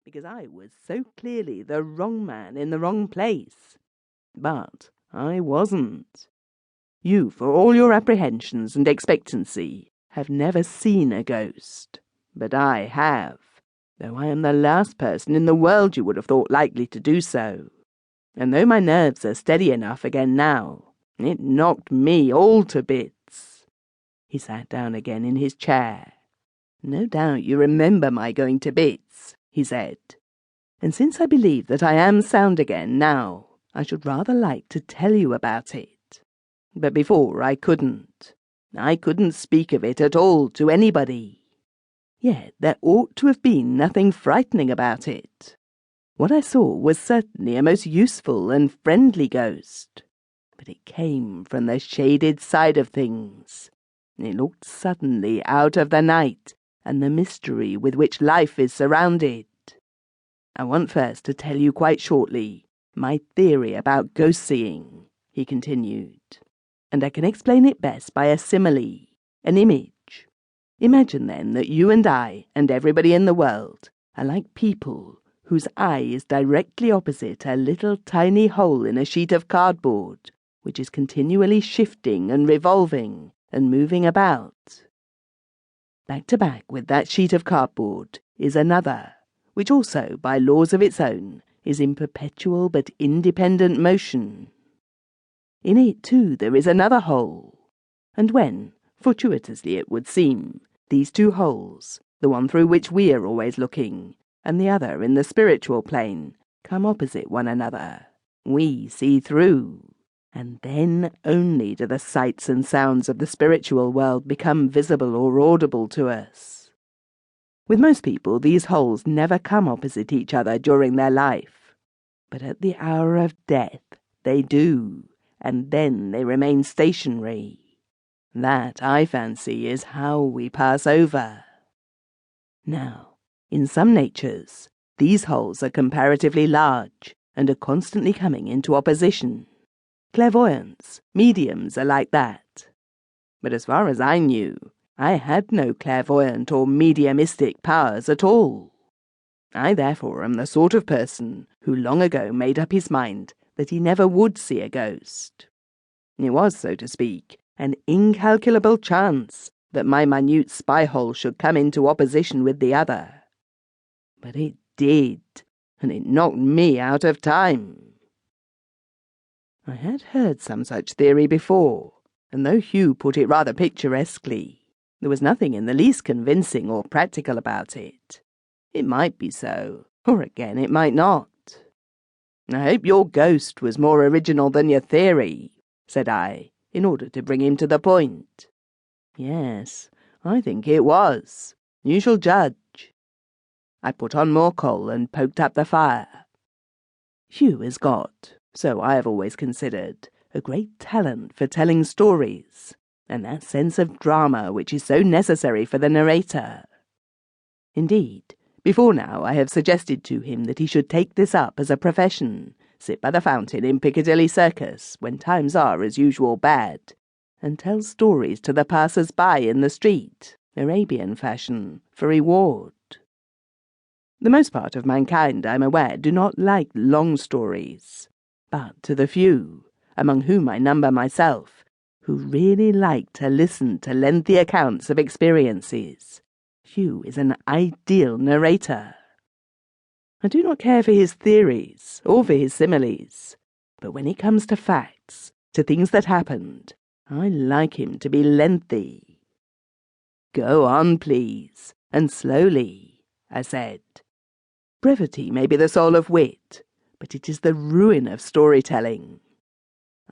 because I was so clearly the wrong man in the wrong place. But I wasn't. You, for all your apprehensions and expectancy, have never seen a ghost. But I have, though I am the last person in the world you would have thought likely to do so. And though my nerves are steady enough again now, it knocked me all to bits. He sat down again in his chair. No doubt you remember my going to bits, he said. And since I believe that I am sound again now, I should rather like to tell you about it. But before I couldn't. I couldn't speak of it at all to anybody. Yet there ought to have been nothing frightening about it. What I saw was certainly a most useful and friendly ghost, but it came from the shaded side of things. It looked suddenly out of the night and the mystery with which life is surrounded. I want first to tell you quite shortly my theory about ghost seeing, he continued, and I can explain it best by a simile, an image. Imagine then that you and I and everybody in the world are like people whose eye is directly opposite a little tiny hole in a sheet of cardboard, which is continually shifting and revolving and moving about. Back to back with that sheet of cardboard is another, which also, by laws of its own, is in perpetual but independent motion. In it, too, there is another hole, and when, fortuitously it would seem, these two holes, the one through which we are always looking, and the other in the spiritual plane, come opposite one another, we see through, and then only do the sights and sounds of the spiritual world become visible or audible to us. With most people, these holes never come opposite each other during their life, but at the hour of death they do, and then they remain stationary. That, I fancy, is how we pass over. Now, in some natures, these holes are comparatively large and are constantly coming into opposition. Clairvoyants, mediums are like that. But as far as I knew, I had no clairvoyant or mediumistic powers at all. I therefore am the sort of person who long ago made up his mind that he never would see a ghost. It was, so to speak, an incalculable chance that my minute spy-hole should come into opposition with the other. But it did, and it knocked me out of time. I had heard some such theory before, and though Hugh put it rather picturesquely, there was nothing in the least convincing or practical about it. It might be so, or again it might not. I hope your ghost was more original than your theory, said I, in order to bring him to the point. Yes, I think it was. You shall judge. I put on more coal and poked up the fire. Hugh has got, so I have always considered, a great talent for telling stories, and that sense of drama which is so necessary for the narrator. Indeed, before now I have suggested to him that he should take this up as a profession, sit by the fountain in Piccadilly Circus when times are as usual bad, and tell stories to the passers-by in the street, Arabian fashion, for reward. The most part of mankind, I am aware, do not like long stories, but to the few, among whom I number myself, who really like to listen to lengthy accounts of experiences, Hugh is an ideal narrator. I do not care for his theories or for his similes, but when it comes to facts, to things that happened, I like him to be lengthy. Go on, please, and slowly, I said. Brevity may be the soul of wit, but it is the ruin of storytelling.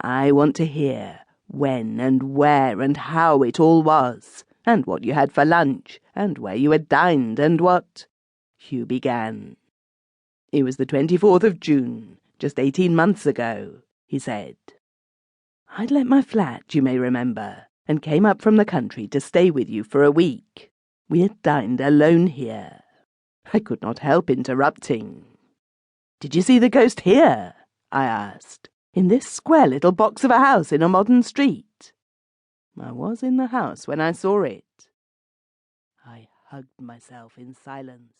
I want to hear when and where and how it all was, and what you had for lunch, and where you had dined, and what— Hugh began. It was the 24th of June, just 18 months ago, he said. I'd let my flat, you may remember, and came up from the country to stay with you for a week. We had dined alone here. I could not help interrupting. Did you see the ghost here? I asked. In this square little box of a house in a modern street? I was in the house when I saw it. I hugged myself in silence.